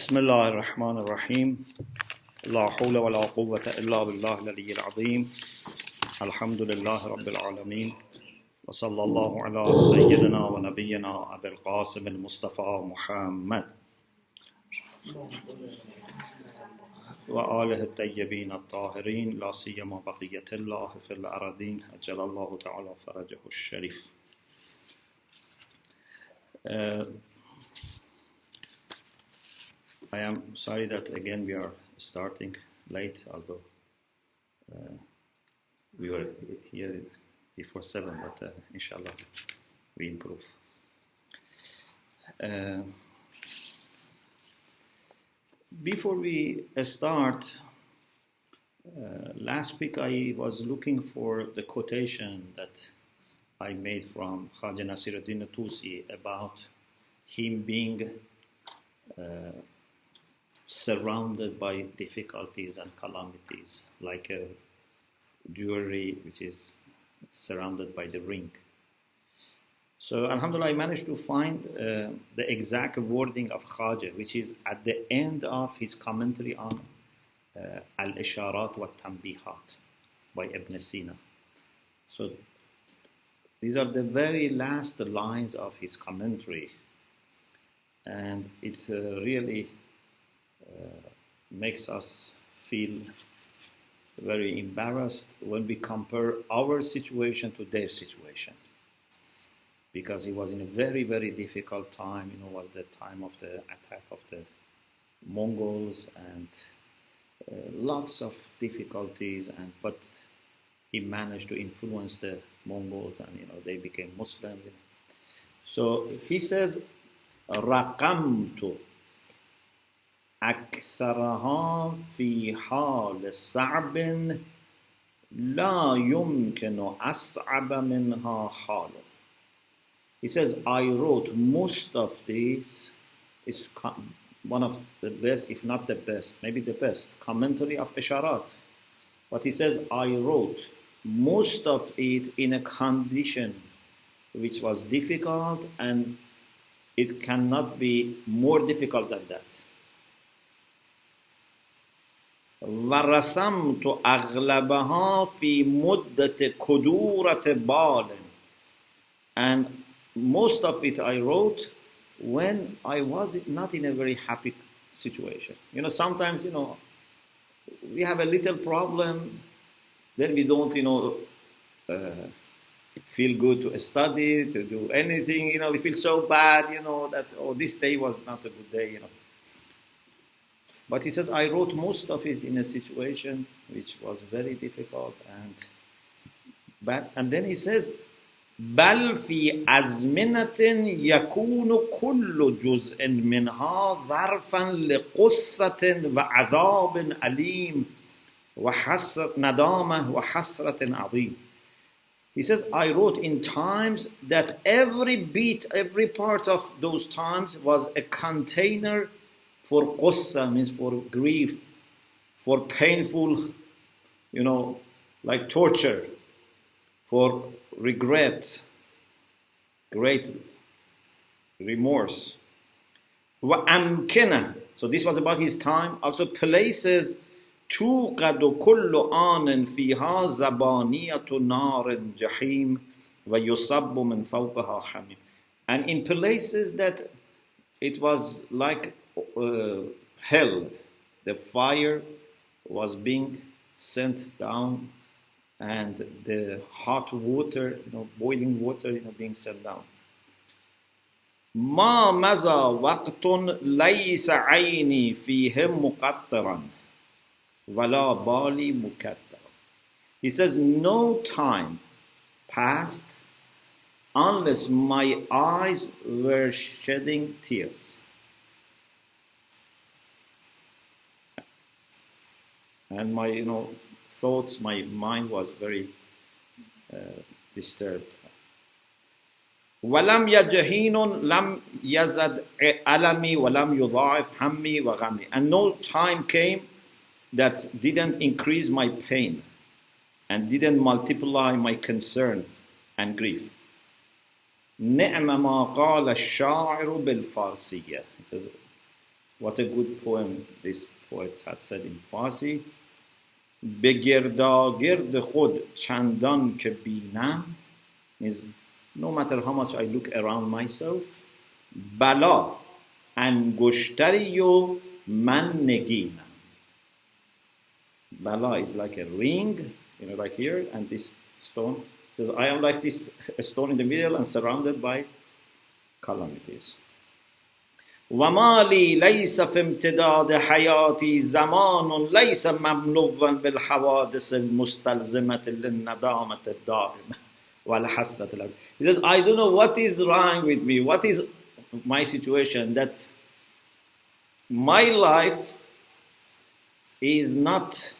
بسم الله الرحمن الرحيم لا حول ولا قوة إلا بالله العلي العظيم الحمد لله رب العالمين وصلى الله على سيدنا ونبينا أبي القاسم المصطفى محمد وآله الطيبين الطاهرين لا سيما بقية الله في الأراضين أجل الله تعالى فرجه الشريف. I am sorry that again we are starting late, although we were here before 7, but inshallah we improve. Before we start, last week I was looking for the quotation that I made from khwajah Nasir al-Tusi about him being surrounded by difficulties and calamities, like a jewelry which is surrounded by the ring. So, alhamdulillah, I managed to find the exact wording of Khwajah, which is at the end of his commentary on al-Isharat wa Tanbihat by Ibn Sina. So, these are the very last lines of his commentary, and it really makes us feel very embarrassed when we compare our situation to their situation, because it was in a very, very difficult time. Was the time of the attack of the Mongols and lots of difficulties, but he managed to influence the Mongols, and they became Muslim. So he says, رقمت أكثرها في حال صعب لا يمكن أصعب منها حال. He says, I wrote most of these, is one of the best, if not the best, maybe the best, commentary of Isharat. But he says, I wrote most of it in a condition which was difficult, and it cannot be more difficult than that. وَرَسَمْتُ أَغْلَبَهَا فِي مُدَّةِ كُدُورَةِ بَالٍ. And most of it I wrote when I was not in a very happy situation. Sometimes, we have a little problem, then we don't, feel good to study, to do anything, we feel so bad, that, this day was not a good day, But he says, I wrote most of it in a situation which was very difficult and bad. And then he says, بل في أزمنة يكون كل جزء منها ظرفا لقصة وعذاب أليم وحسرة ندامة وحسرة عظيم. He says, I wrote in times that every beat, every part of those times was a container for qussa, means for grief, for painful, like torture, for regret, great remorse. وَأَمْكِنَةً. So this was about his time. Also places توقد كل آن فيها زبانية نار جحيم ويصب من فوقها حميم. And in places that it was like hell, the fire was being sent down, and the hot water, boiling water, being sent down. ما مضى وقت ليس عيني فيه مقطرا ولا بالي مكدر. He says, no time passed unless my eyes were shedding tears. And my, thoughts, my mind was very disturbed. وَلَمْ يَجْهِينٌ لَمْ يَزَدْ أَلَمِي وَلَمْ يُضَاعِفْ هَمِّي وَغَمِّي. And no time came that didn't increase my pain and didn't multiply my concern and grief. نِعْمَ مَا قَالَ الشَّاعِرُ بِالْفَارسِيَّةِ. He says, What a good poem this poet has said in Farsi. به گرداگرد خود چندان که بینم means no matter how much I look around myself بلا انگشتری و من نگینم. Bala is like a ring, like here, and this stone. It says, I am like this stone in the middle and surrounded by calamities. وَمَا لِي لَيْسَ فِي امْتِدَادِ حَيَاتِي زَمَانٌ لَيْسَ مَمْلُوًّا بِالْحَوَادِثِ الْمُسْتَلْزِمَةِ لِلنَّدَامَةِ الدَّائِمَةِ وَالْحَسْرَةِ. He says, I don't know what is wrong with me, what is my situation, that my life is not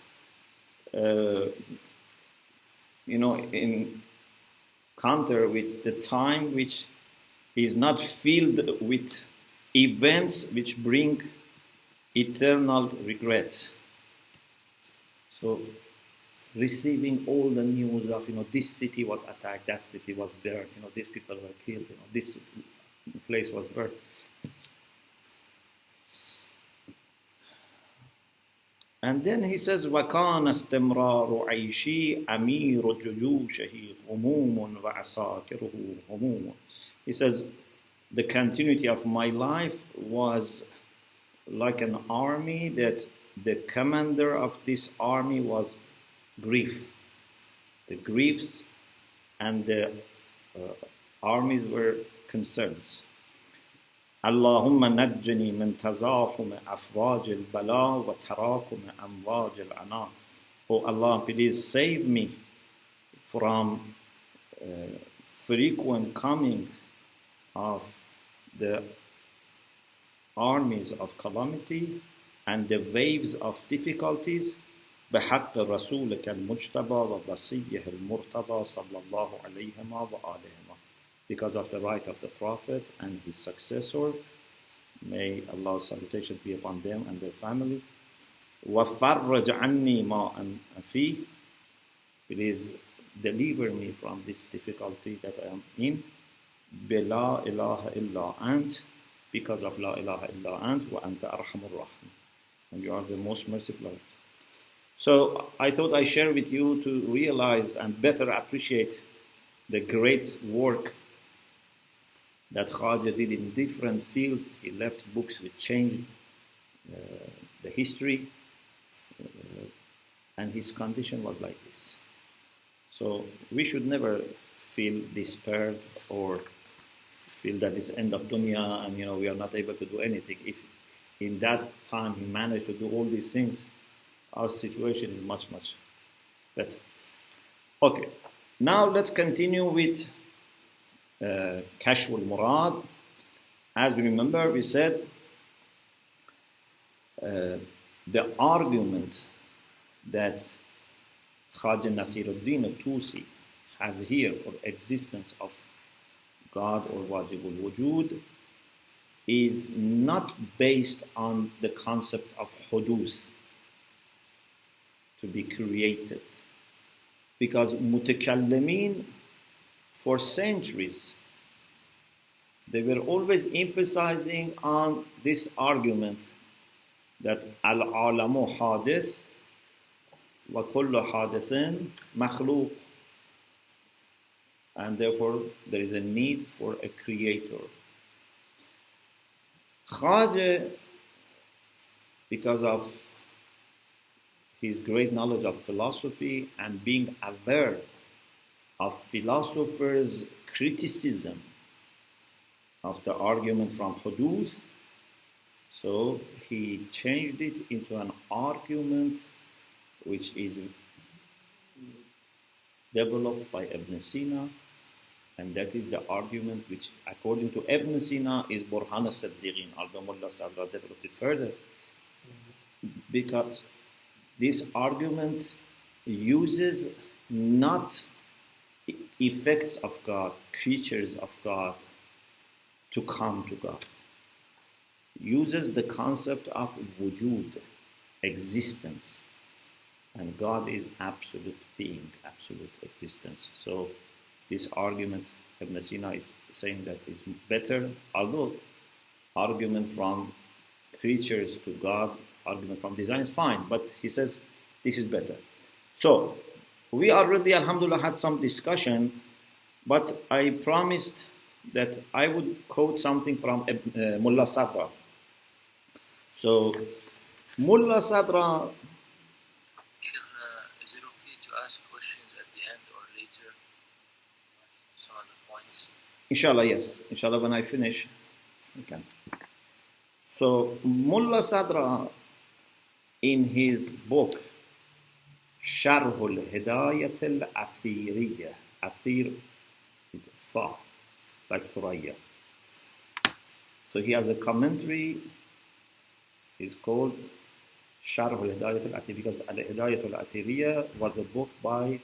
in counter with the time which is not filled with events which bring eternal regret. So receiving all the news of, this city was attacked, that city was burned, these people were killed, this place was burned. And then he says, وَكَانَ اسْتِمْرَارُ عَيْشِي أَمِيرُ جُيُوشِهِ غُمُومٌ وَعَسَاكِرُهُ غُمُومٌ. He says, the continuity of my life was like an army that the commander of this army was grief. The griefs and the armies were concerns. اللهم نجني من تزاحم أفواج البلاء وتراكم أمواج العناء. Oh Allah, please save me from frequent coming of the armies of calamity and the waves of difficulties. بحق رسولك المجتبى ووصيه المرتضى صلى الله عليهما وآلهما. Because of the right of the Prophet and his successor, may Allah's salutation be upon them and their family. وَفَرَّجْ عَنِّي مَا أَنْ فِيهِ. Please deliver me from this difficulty that I am in. بِلَا إِلَهَ إِلَّا أَنْتَ. Because of La ilaha illa ant wa anta arhamur rahim. And you are the most merciful. So I thought I share with you to realize and better appreciate the great work that Khwajah did in different fields. He left books which changed the history, and his condition was like this. So we should never feel despaired or feel that it's end of dunya and we are not able to do anything. If in that time he managed to do all these things, our situation is much, much better. Okay, now let's continue with Kashf al-Murad. As we remember, we said the argument that Khwaja Nasir al-Tusi has here for existence of God or Wajib al-Wujud is not based on the concept of huduth, to be created. Because mutakallimin for centuries, they were always emphasizing on this argument that al-alamu hadith wa kullu hadithin makhluq, and therefore there is a need for a creator. Khwajah, because of his great knowledge of philosophy and being aware of philosophers' criticism of the argument from Huduth, so he changed it into an argument which is developed by Ibn Sina, and that is the argument which, according to Ibn Sina, is Burhan al-Siddiqin. Al-Bab developed it further, because this argument uses not effects of God, creatures of God, to come to God. Uses the concept of wujud, existence. And God is absolute being, absolute existence. So this argument, Ibn Sina is saying that is better, although argument from creatures to God, argument from design is fine, but he says this is better. So we already, alhamdulillah, had some discussion, but I promised that I would quote something from Mullah Sadra. So Mullah Sadra. Sheikh, is it okay to ask questions at the end or later? Some of the points. Inshallah, yes. Inshallah, when I finish, we can. So Mullah Sadra, in his book Sharh al-Hidayat al-Athiriyah, Athir, Tha, like Thuraya. So he has a commentary. It's called Sharh al-Hidayat al-Athiriyah, because al-Hidayat al-Athiriyah was a book by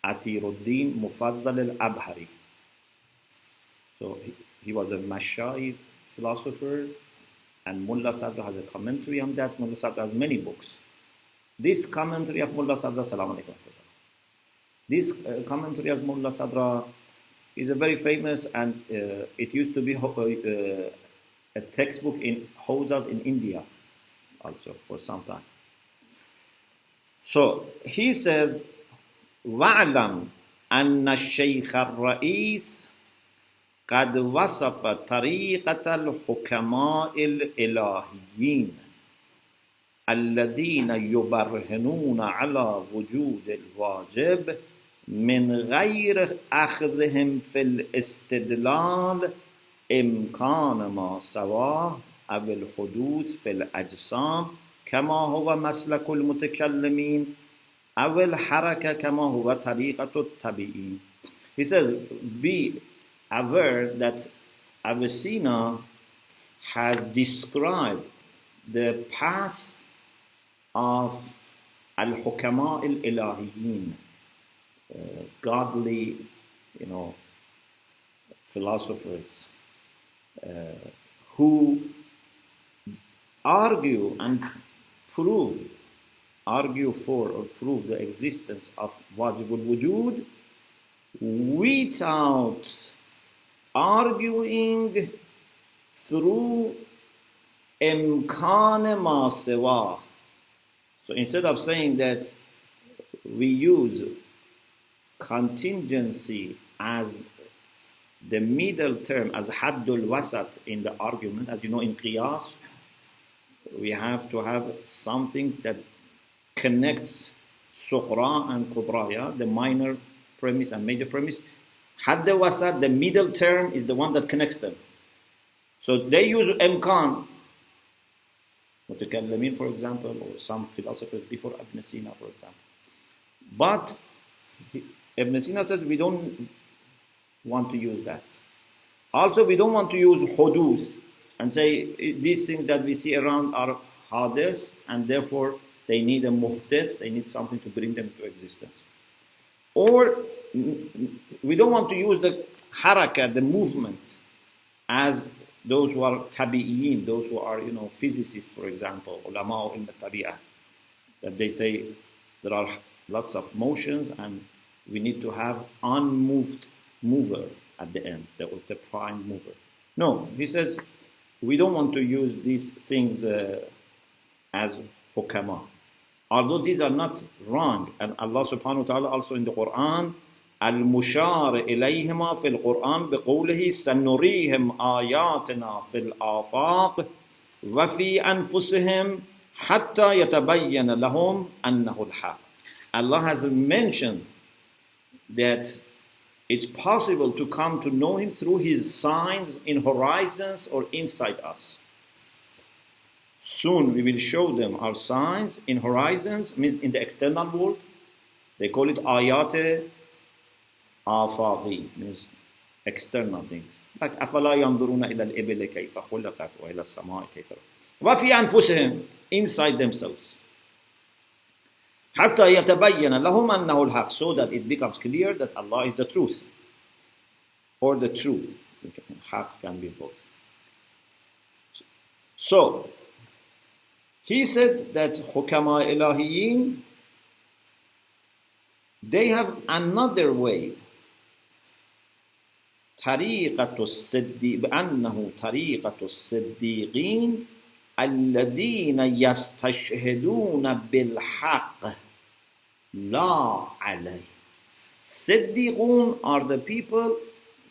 Athiruddin Mufaddal al-Abhari. So he was a Mashai philosopher, and Mullah Sadra has a commentary on that. Mullah Sadra has many books. This commentary of Mullah Sadra, Salaam Alaikum. This commentary of Mullah Sadra is a very famous, and it used to be a textbook in Hawzas in India also for some time. So he says, وَعْلَمْ أَنَّ الشَّيْخَ الرَّئِيسِ قد وصف طريقة الحكماء الإلهيين الذين يبرهنون على وجود الواجب من غير أخذهم في الاستدلال إمكان ما سواه أو الحدوث في الأجسام كما هو مسلك المتكلمين أو الحركة كما هو طريقة الطبيعي. He says, be aware that Avicenna has described the path of al-Hukama al-Ilahiyin, godly, philosophers who argue for or prove the existence of Wajib al-Wujud without arguing through imkan ma siwa. So instead of saying that we use contingency as the middle term, as haddul wasat in the argument, as you know in qiyas, we have to have something that connects suqra and kubraya, the minor premise and major premise. Hadd wasat, the middle term, is the one that connects them. So they use imkan, mutakallamin, for example, or some philosophers before Ibn Sina, for example. But Ibn Sina says we don't want to use that. Also, we don't want to use huduth and say these things that we see around are hadith, and therefore they need a muhdith, they need something to bring them to existence. Or we don't want to use the haraka, the movement, as those who are tabi'in, those who are, physicists, for example, ulama al-tabi'ah, that they say there are lots of motions and we need to have unmoved mover at the end, the prime mover. No, he says we don't want to use these things as hukama. Although these are not wrong, and Allah subhanahu wa ta'ala also in the Quran, al-mushar ilayhima fil Quran biqawlihi sanurihim ayatina fil afaq wa fi anfusihim hatta yatabayyana lahum annahu al-haq. Allah has mentioned that it's possible to come to know Him through His signs in horizons or inside us. Soon we will show them our signs in horizons, means in the external world. They call it ayat afaqi, means external things. Like أَفَلَا يَنْظُرُونَ إِلَى الْإِبِلِ كَيْفَ خُلِقَتْ وَإِلَى السَّمَاءِ كَيْفَ وَفِي أَنفُسِهِمْ, inside themselves. حَتَّى يَتَبَيَّنَ لَهُمْ أَنَّهُ الْحَقُّ, so that it becomes clear that Allah is the truth, or the truth. Haq can be both. So, he said that Hukama Ilahiyin, they have another way. طريقة الصديق بأنه طريقة الصديقين الذين يستشهدون بالحق لا عليه. Siddiqun are the people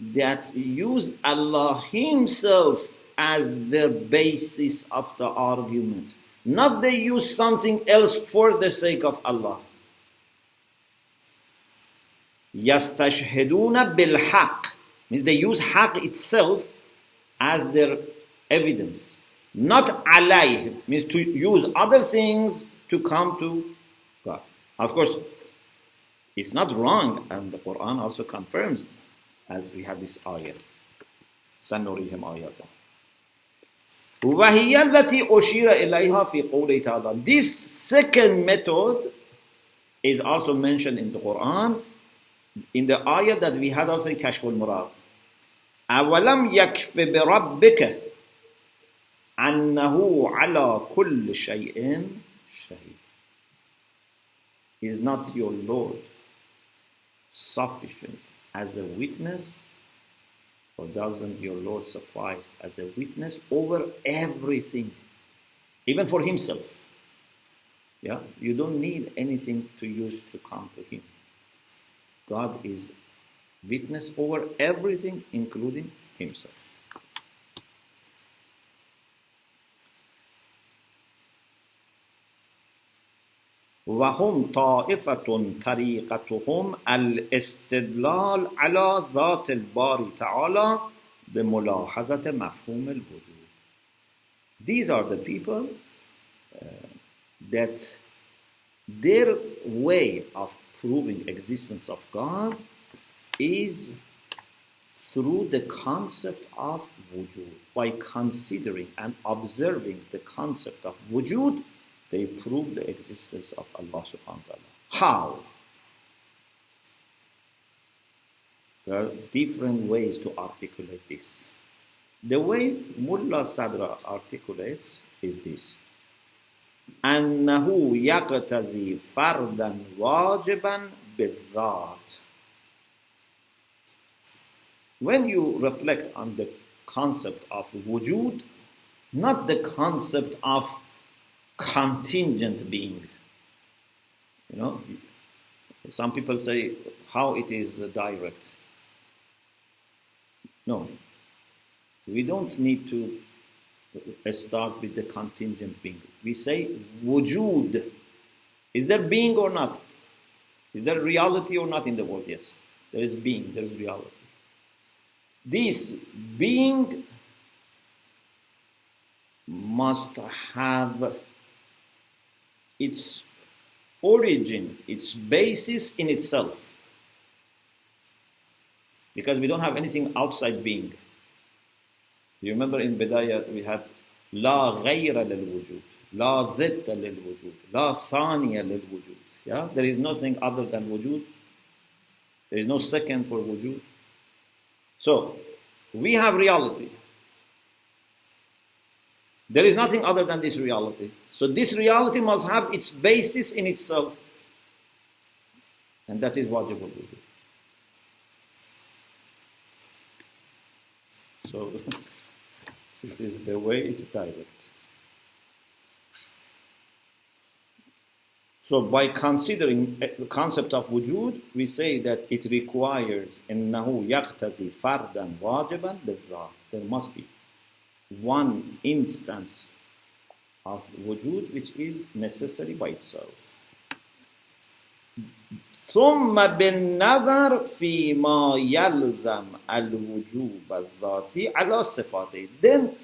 that use Allah Himself as their basis of the argument. Not they use something else for the sake of Allah. يستشهدون بالحق means they use haq itself as their evidence. Not alayh means to use other things to come to God. Of course, it's not wrong, and the Quran also confirms, as we have this ayah. سَنُرِيهِمْ آيَاتًا وَهِيَ الَّتِي أُشِيرَ إِلَيْهَا فِي قَوْلِهِ تَعَالَى. This second method is also mentioned in the Quran, in the ayah that we had also in Kashf al-Murad. أَوَلَمْ يَكْفِ بِرَبِّكَ أَنَّهُ عَلَى كُلِّ شَيْءٍ شَهِيدٌ. Is not your Lord sufficient as a witness, or doesn't your Lord suffice as a witness over everything, even for Himself? Yeah, you don't need anything to use to come to Him. God is witness over everything, including Himself. وهم طائفة طريقتهم الاستدلال على ذات الباري تعالى بملاحظة مفهوم الوجود. These are the people that their way of proving existence of God is through the concept of wujud. By considering and observing the concept of wujud, they prove the existence of Allah subhanahu wa ta'ala. How? There are different ways to articulate this. The way Mullah Sadra articulates is this. أنه يقتضي فردا واجبا بالذات. When you reflect on the concept of wujud, not the concept of contingent being. You know, some people say how it is direct. No, we don't need to start with the contingent being. We say wujud. Is there being or not? Is there reality or not in the world? Yes, there is being, there is reality. This being must have its origin, its basis in itself. Because we don't have anything outside being. You remember in Bidayah we had La ghayra lil wujud, La zitta lil wujud, La thaniya lil wujud. Yeah? There is nothing other than wujud. There is no second for wujud. So, we have reality. There is nothing other than this reality. So this reality must have its basis in itself. And that is wajib al-wujud. So this is the way it's direct. So by considering the concept of wujud, we say that it requires إنه يقتضي فردا واجبا بالذات. There must be one instance of wujud which is necessary by itself. ثم بالنظر فيما يلزم الوجوب الذاتي على صفاته. Then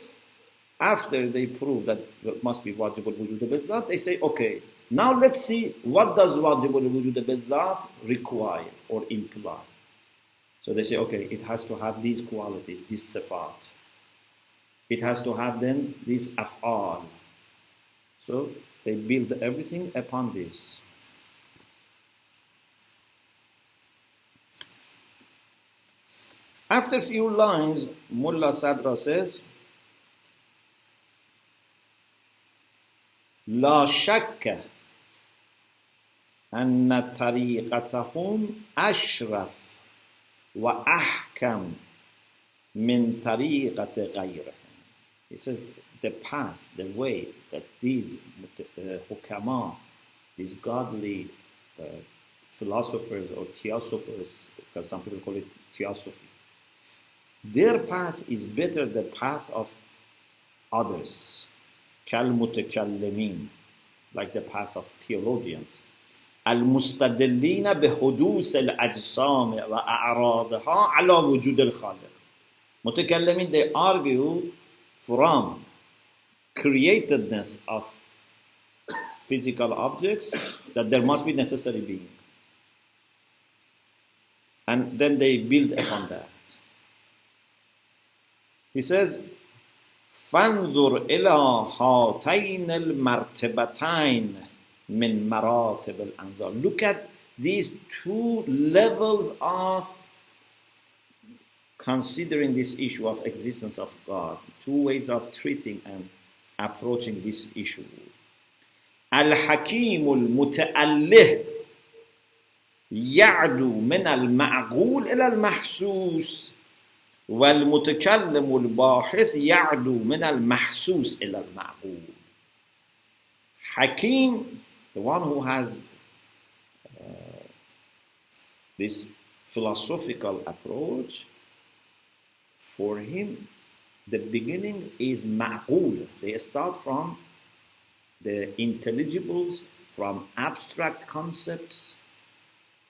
after they prove that it must be wajib al-wujud al-bidzat, they say, okay, now let's see what does wajib al-wujud al-bidzat require or imply. So they say, okay, it has to have these qualities, these sifat. It has to have then this af'al. So they build everything upon this. After a few lines, Mullah Sadra says, لا شك أن طريقتهم أشرف وأحكم من طريقة غيرهم. He says the path, the way that these hukama, these godly philosophers or theosophers, because some people call it theosophy, their path is better than the path of others, كالمتكلمين, like the path of theologians. المستدلين بحدوث الأجسام وأعراضها على وجود الخالق. متكلمين, they argue from createdness of physical objects that there must be necessary being. And then they build upon that. He says, فانظر إلى هاتين المرتبتين من مراتب الأنظار. Look at these two levels of considering this issue of existence of God, two ways of treating and approaching this issue. الحكيم المتأله يعدو من المعقول إلى المحسوس والمتكلم الباحث يعدو من المحسوس إلى المعقول. Hakim, the one who has this philosophical approach, for him the beginning is ma'qul. They start from the intelligibles, from abstract concepts,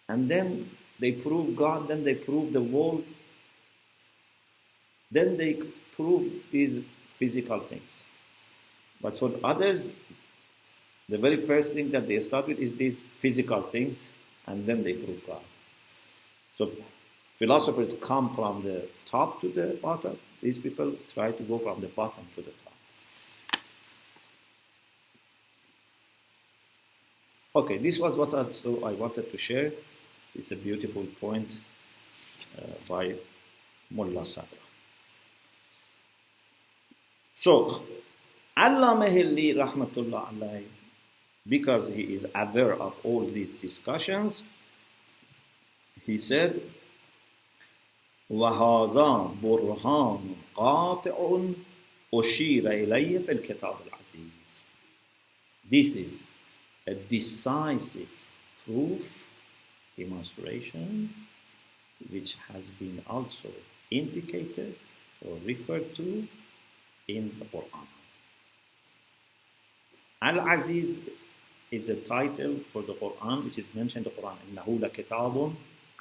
and then they prove God, then they prove the world, then they prove these physical things. But for others, the very first thing that they start with is these physical things, and then they prove God. So philosophers come from the top to the bottom. These people try to go from the bottom to the top. Okay, this was what I wanted to share. It's a beautiful point by Mullah Sadr. So, Allama Hillis, rahmatullah alayhi, because he is aware of all these discussions, he said, وَهَذَا بُرْهَانٌ قَاطِعٌ أُشِيرَ إِلَيْهِ فِي الْكِتَابِ الْعَزِيزِ. This is a decisive proof, demonstration, which has been also indicated or referred to in the Quran. Al-Aziz is a title for the Quran which is mentioned in the Quran. إِنَّهُ لَكِتَابٌ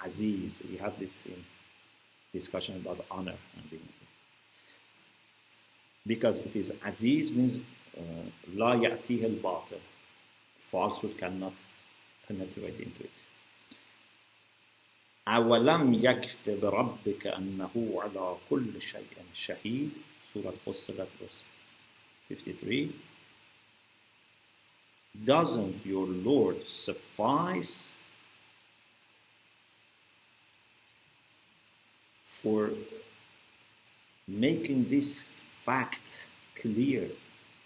Aziz. We had this in discussion about honor and dignity. Because it is Aziz means لا يأتيه الباطل. Falsehood cannot penetrate into it. أَوَلَمْ يَكْفِ بِرَبِّكَ أَنَّهُ عَلَى كُلِّ شَيْءٍ شَهِيدٌ. Surah Fussilat verse 53. Doesn't your Lord suffice for making this fact clear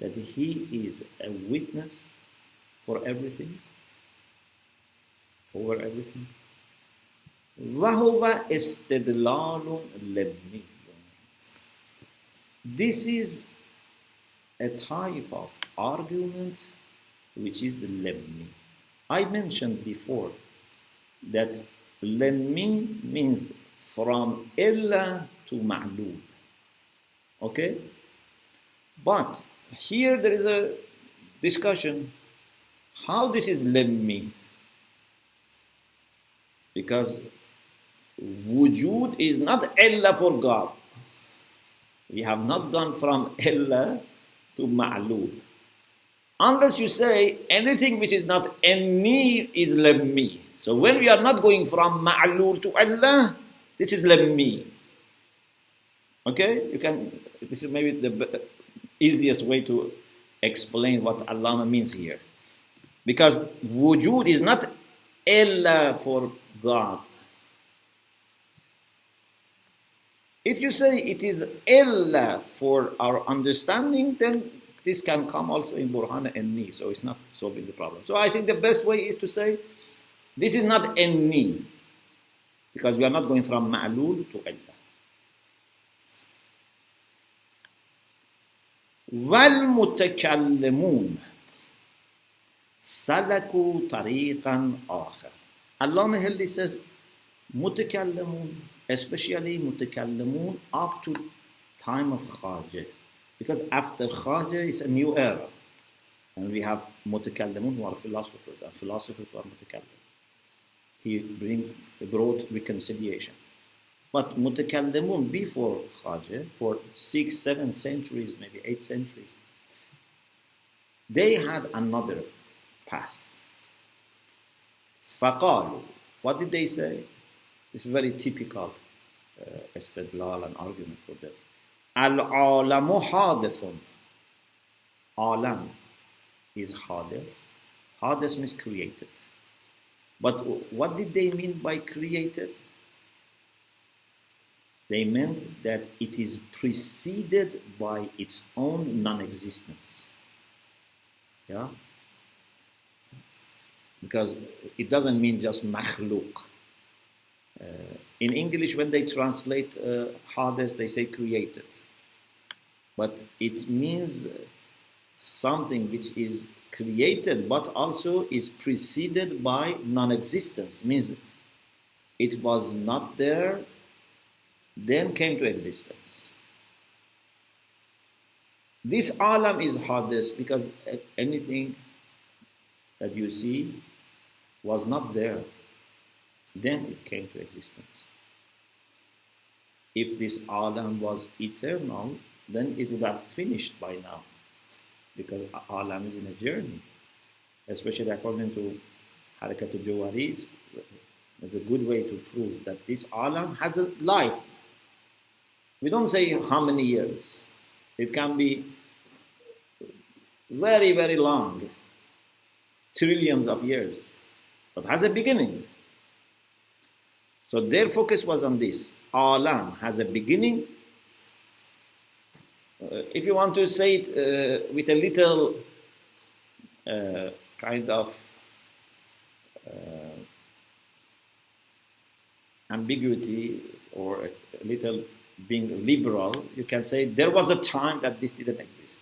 that He is a witness for everything, over everything? وَهُوَ إِسْتِدْلَالٌ لَبْنِيٌّ. This is a type of argument which is lemni. I mentioned before that lemni means from illa to ma'lul. Okay? But here there is a discussion how this is lemni. Because wujud is not illa for God. We have not gone from illa to ma'lul. Unless you say anything which is not enni is lemmi. So when we are not going from ma'lul to Allah, this is lemmi. Okay? You can. This is maybe the easiest way to explain what Allama means here. Because wujud is not illa for God. If you say it is illa for our understanding, then this can come also in Burhan and Ni, so it's not solving the problem. So I think the best way is to say this is not enni, because we are not going from ma'lul to illa. وَالْمُتَكَلِّمُونَ سَلَكُوا طَرِيقًا آخَر. Allama Hillis says, mutakallimun, especially mutakallimun up to time of khwajah. Because after khwajah is a new era. And we have mutakallimun who are philosophers, and philosophers who are mutakallim. He brought reconciliation. But mutakallimun before khwajah, for 6, 7 centuries, maybe 8 centuries, they had another path. فَقَالُوا, what did they say? It's very typical istidlal and argument for them. Al-Alamu hadithun. Alam is hadith. Hadith means created. But what did they mean by created? They meant that it is preceded by its own non-existence. Yeah? Because it doesn't mean just makhluk. In English, when they translate hadith, they say created. But it means something which is created, but also is preceded by non-existence. Means it was not there, then came to existence. This alam is hadith because anything that you see was not there, then it came to existence. If this alam was eternal, then it would have finished by now, because alam is in a journey, especially according to Harakatul Jawarid. It's a good way to prove that this alam has a life. We don't say how many years. It can be very, very long, trillions of years, but has a beginning. So their focus was on this. Alam has a beginning. If you want to say it with a little kind of ambiguity, or a little being liberal, you can say there was a time that this didn't exist.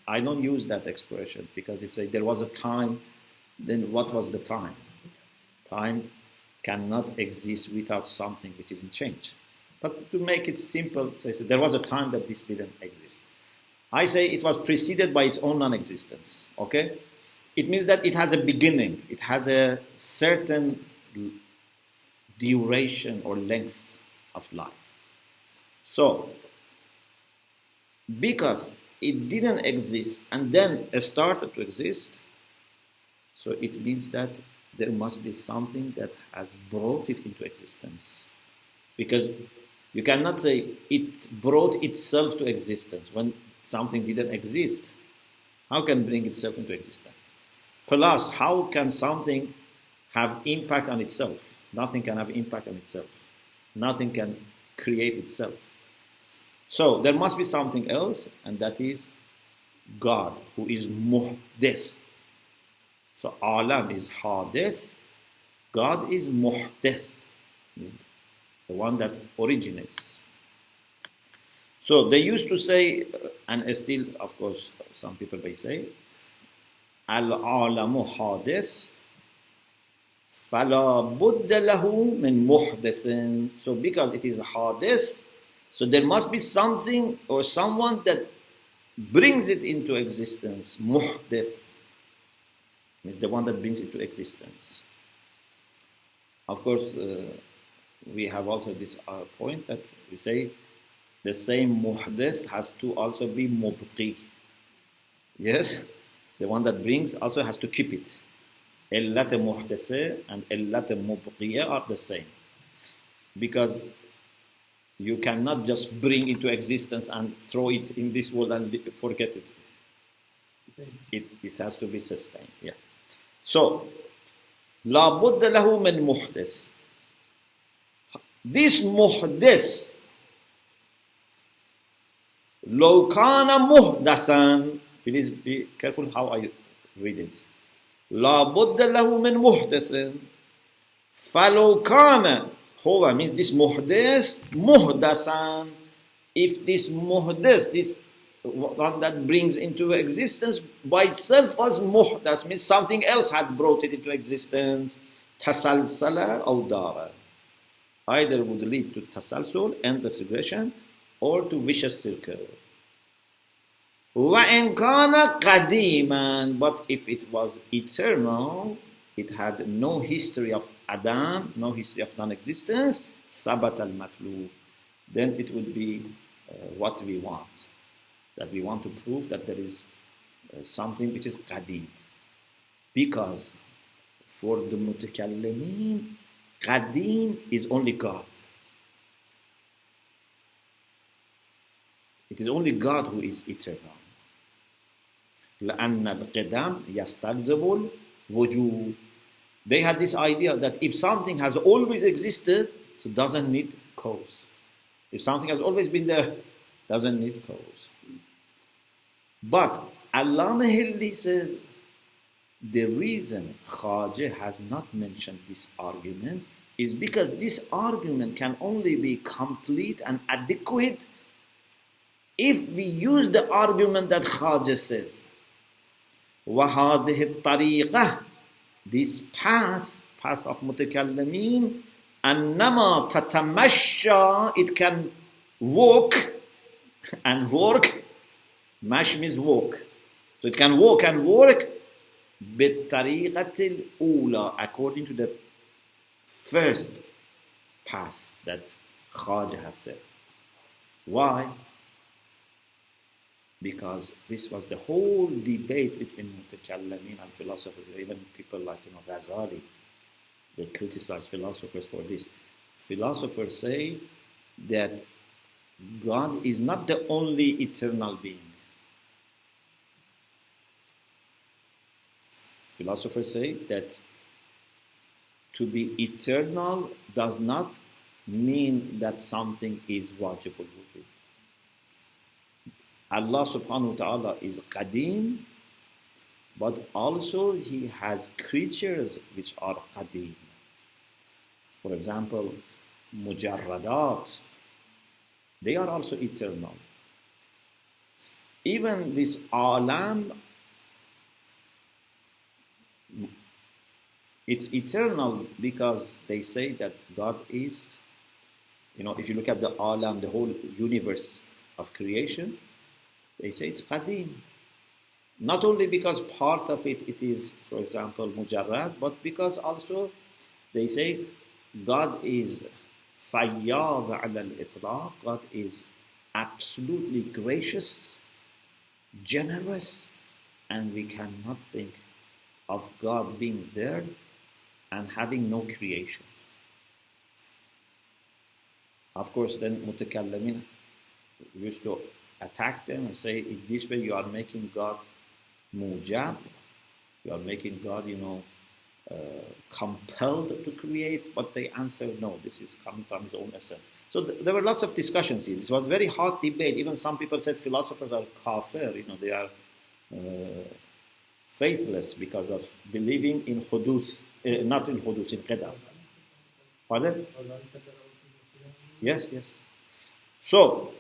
I don't use that expression, because if you say there was a time, then what was the time? Time cannot exist without something which is in change. But to make it simple, so there was a time that this didn't exist. I say it was preceded by its own non-existence. Okay? It means that it has a beginning. It has a certain duration or length of life. So, because it didn't exist and then it started to exist, so it means that there must be something that has brought it into existence. Because you cannot say it brought itself to existence when something didn't exist. How can it bring itself into existence? Plus, how can something have impact on itself? Nothing can have impact on itself. Nothing can create itself. So there must be something else, and that is God, who is muhdith. So alam is hadith, God is muhdith, the one that originates. So they used to say, and still, of course, some people may say, al-alamu hadith, fala budda lahu min muhdithin. So because it is hadith, so there must be something or someone that brings it into existence. Muhdith is the one that brings it to existence. Of course, we have also this point that we say the same muhdith has to also be mubqi. Yes, the one that brings also has to keep it. Illat muhditha and illat mubqiya are the same, because you cannot just bring into existence and throw it in this world and forget it. It has to be sustained. Yeah. So, la budda lahu min muhdith. This muhdith, law kana muhdathan. Please be careful how I read it. La budda lahu min muhdithin. Falaw kana. Huwa means this muhdith, muhdathan. If this muhdith, this one that brings into existence by itself was muhdas, means something else had brought it into existence. Tasalsala or dara. Either would lead to tasalsul, endless regression, or to vicious circle. وَإِنْ كَانَ قَدِيمًا. But if it was eternal, it had no history of Adam, no history of non-existence, ثَبَتَ الْمَطْلُوبِ. Then it would be what we want. That we want to prove that there is something which is qadim. Because for the mutakallimin, qadim is only God. It is only God who is eternal. لأن القدم يستلزم الوجود. They had this idea that if something has always existed, so it doesn't need cause. If something has always been there, doesn't need cause. But Allama Hillis says the reason khwajah has not mentioned this argument is because this argument can only be complete and adequate if we use the argument that khwajah says. وَهَذِهِ الطَّرِيقَةِ. This path of mutakallimin, أَنَّمَا تَتَمَشَّى. It can walk and work. Mash means walk. So it can walk and work بِالطَّرِيقَةِ الْأُولَى, according to the first path that khwajah has said. Why? Because this was the whole debate between mutakallimin and philosophers, even people like Ghazali. They criticize philosophers for this. Philosophers say that God is not the only eternal being. Philosophers say that to be eternal does not mean that something is wajibul wujud. Allah subhanahu wa ta'ala is qadim, but also He has creatures which are qadim. For example, mujarradat, they are also eternal. Even this alam, it's eternal because they say that God is, if you look at the alam, the whole universe of creation, they say it's qadim. Not only because part of it is, for example, mujarrad, but because also they say God is fayyad ala al-itlaq. God is absolutely gracious, generous, and we cannot think of God being there and having no creation. Of course, then mutakallimin used to attack them and say, in this way you are making God mujab, you are making God, compelled to create, but they answered, no, this is coming from His own essence. So there were lots of discussions here. This was a very hot debate. Even some people said philosophers are kafir, they are faithless because of believing in huduth, not in huduth, in qadar. Pardon? Yes. So,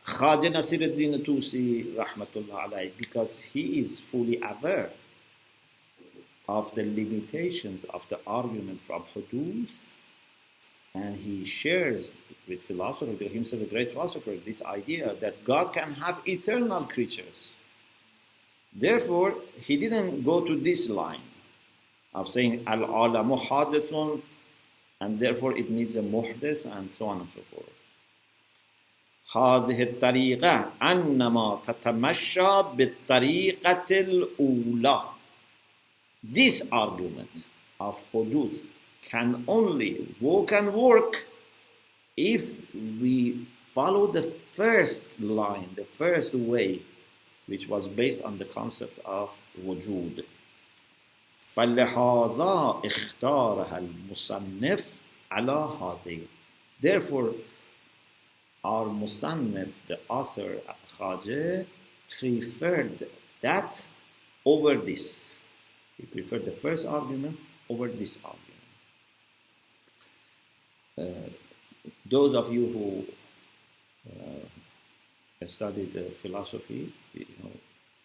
Khwaja Nasir al-Tusi, rahmatullah alayhi, because he is fully aware of the limitations of the argument from huduth, and he shares with philosophers, himself a great philosopher, this idea that God can have eternal creatures. Therefore, he didn't go to this line of saying al-alamu hadithun, and therefore it needs a muhdith, and so on and so forth. هذه الطريقة أنما تتمشى بالطريقة الأولى. This argument of huduth can only walk and work if we follow the first line, the first way, which was based on the concept of wujud. فلهذا اختارها المصنف على هذه. Therefore, our musannif, the author khwajah, preferred that over this. He preferred the first argument over this argument. Those of you who studied philosophy,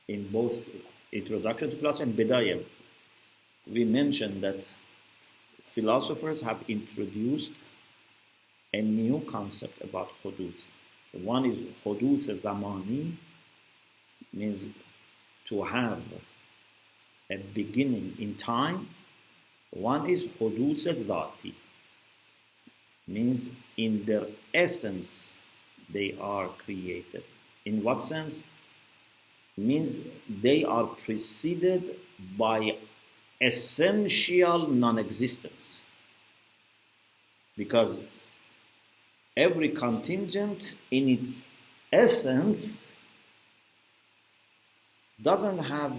in both Introduction to Philosophy and Bidayah, we mentioned that philosophers have introduced a new concept about huduth. One is huduth zamani, means to have a beginning in time. One is huduth dhati, means in their essence they are created. In what sense? Means they are preceded by essential non-existence, because every contingent in its essence doesn't have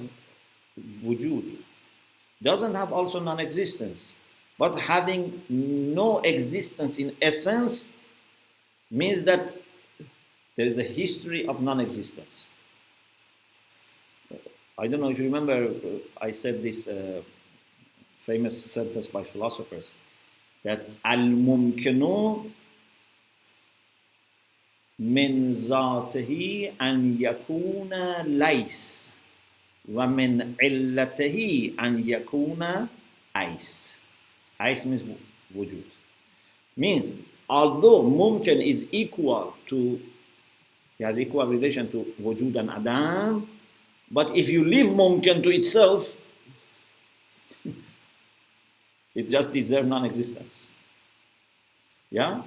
wujud, doesn't have also non-existence, but having no existence in essence means that there is a history of non-existence. I don't know if you remember, I said this famous sentence by philosophers, that al-mumkinu min zatihi an yakuna lays wa min illatihi an yakuna ays. Ays means wujud. Means, although mumkin is equal to, he has equal relation to wujud and adam, but if you leave mumkin to itself, it just deserves non-existence. Yeah?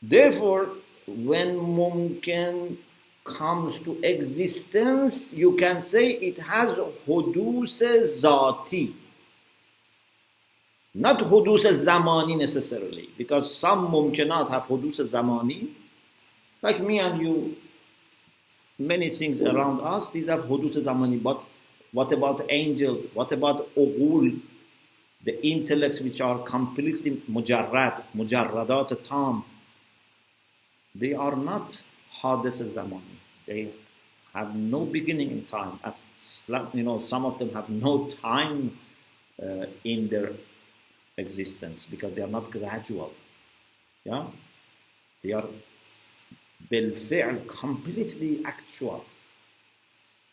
Therefore, when mumkin comes to existence, you can say it has hudus zati. Not hudus zamani necessarily, because some mumkinat have hudus zamani, like me and you. Many things around us, these are hudus zamani. But what about angels? What about ughul, the intellects which are completely mujarradat tam? They are not hadis zamani. They have no beginning in time. As some of them have no time in their existence, because they are not gradual. Yeah, they are bil-fi'l, completely actual.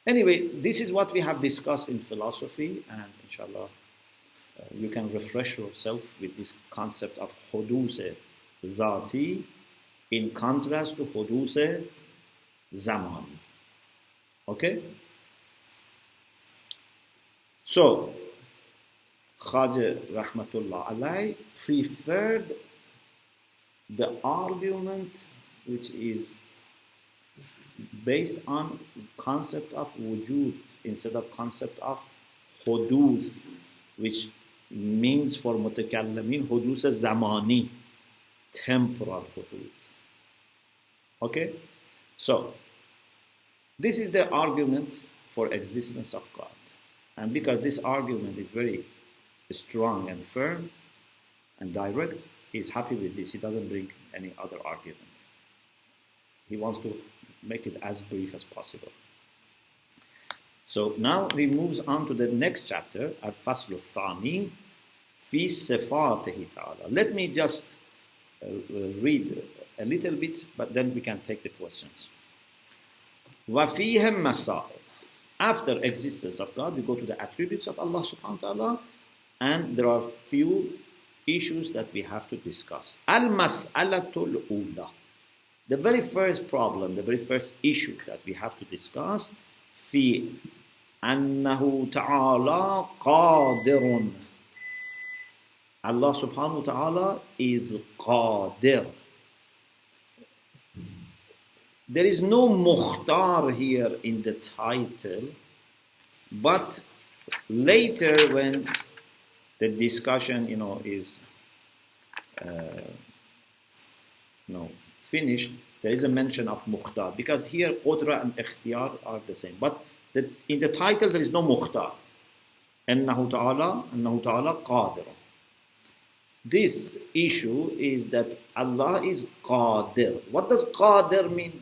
Anyway, this is what we have discussed in philosophy, and inshallah you can refresh yourself with this concept of hudus dhati in contrast to hudus zaman. Okay? So, Khwajah rahmatullah alayh preferred the argument which is based on concept of wujud instead of concept of huduth, which means for mutakallamin hudus zamani, temporal huduth. Okay? So, this is the argument for existence of God. And because this argument is very strong and firm and direct, he is happy with this. He doesn't bring any other argument. He wants to make it as brief as possible. So now he moves on to the next chapter, al-Fasl al-Thani, fi sifatihi ta'ala. Let me just read a little bit, but then we can take the questions. وَفِيهِمْ مَسَائِلْ. After existence of God, we go to the attributes of Allah subhanahu wa ta'ala, and there are few issues that we have to discuss. Al-mas'alatul ula. The very first problem, the very first issue that we have to discuss, fi annahu ta'ala qadirun. Allah subhanahu wa ta'ala is qadir. There is no mukhtar here in the title, but later when the discussion, is finished, there is a mention of mukhtar, because here qudra and ikhtiyar are the same. But in the title there is no mukhtar. Annahu ta'ala qadir. This issue is that Allah is qadir. What does qadir mean?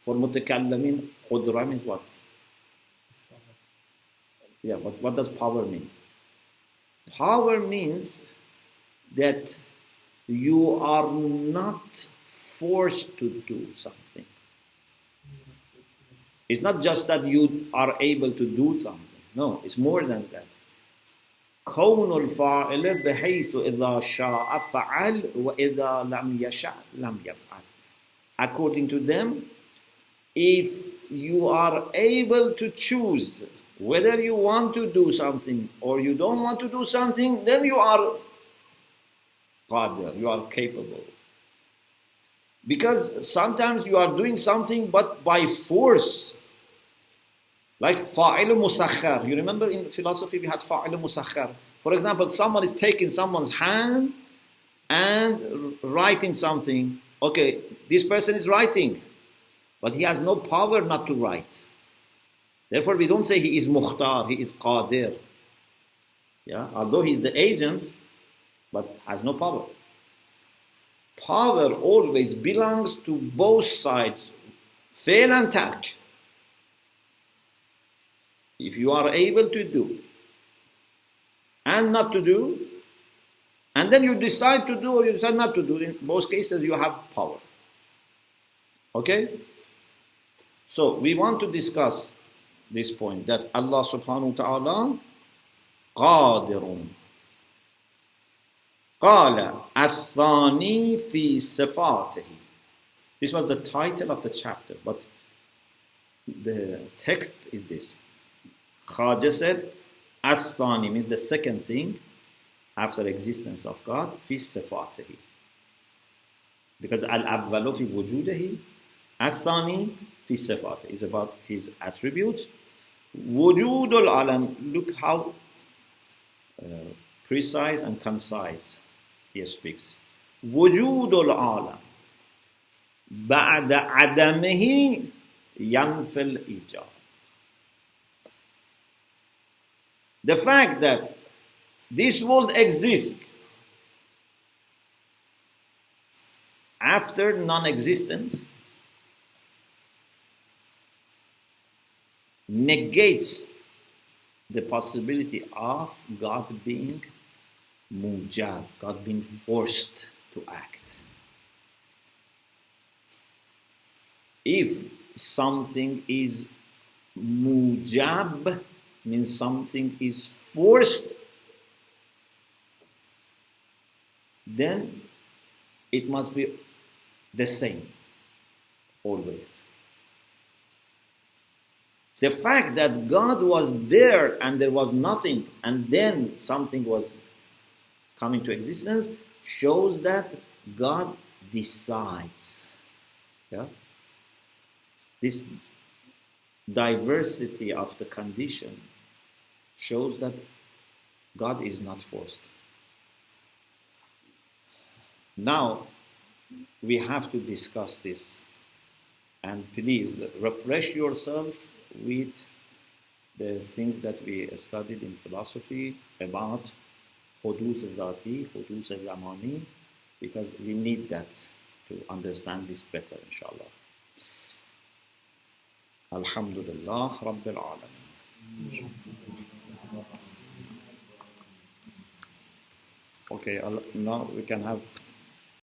For mutakallamin, qudra means what? Yeah, but what does power mean? Power means that you are not forced to do something. It's not just that you are able to do something. No, it's more than that. كون الفاعل بحيث إذا شاء فعل وإذا لم يشاء لم يفعل. According to them, if you are able to choose whether you want to do something or you don't want to do something, then you are qadir, you are capable. Because sometimes you are doing something but by force. Like fa'il musakhar. You remember in philosophy we had fa'il musakhar. For example, someone is taking someone's hand and writing something. Okay, this person is writing, but he has no power not to write. Therefore, we don't say he is mukhtar, he is qadir. Yeah, although he is the agent, but has no power. Power always belongs to both sides, fail and tark. If you are able to do and not to do, and then you decide to do or you decide not to do, in both cases you have power. Okay? So we want to discuss this point, that Allah subhanahu wa ta'ala qadirun. قال الثاني في صفاته. This was the title of the chapter, but the text is this. Khwajah said, الثاني means the second thing after existence of God, في صفاته. Because al-awwalu fi wujudihi, الثاني في صفاته is about his attributes. وجود العالم, look how precise and concise he speaks. وجود العالم بعد عدمه ينفي الإيجاب. The fact that this world exists after non-existence negates the possibility of God being mujab, God being forced to act. If something is mujab, means something is forced, then it must be the same always. The fact that God was there and there was nothing and then something was coming to existence shows that God decides. Yeah? This diversity of the condition shows that God is not forced. Now we have to discuss this, and please refresh yourself with the things that we studied in philosophy about hudus al-dhati, hudus al-zamani, because we need that to understand this better, inshallah. Alhamdulillah Rabbil Alamin. Okay, now we can have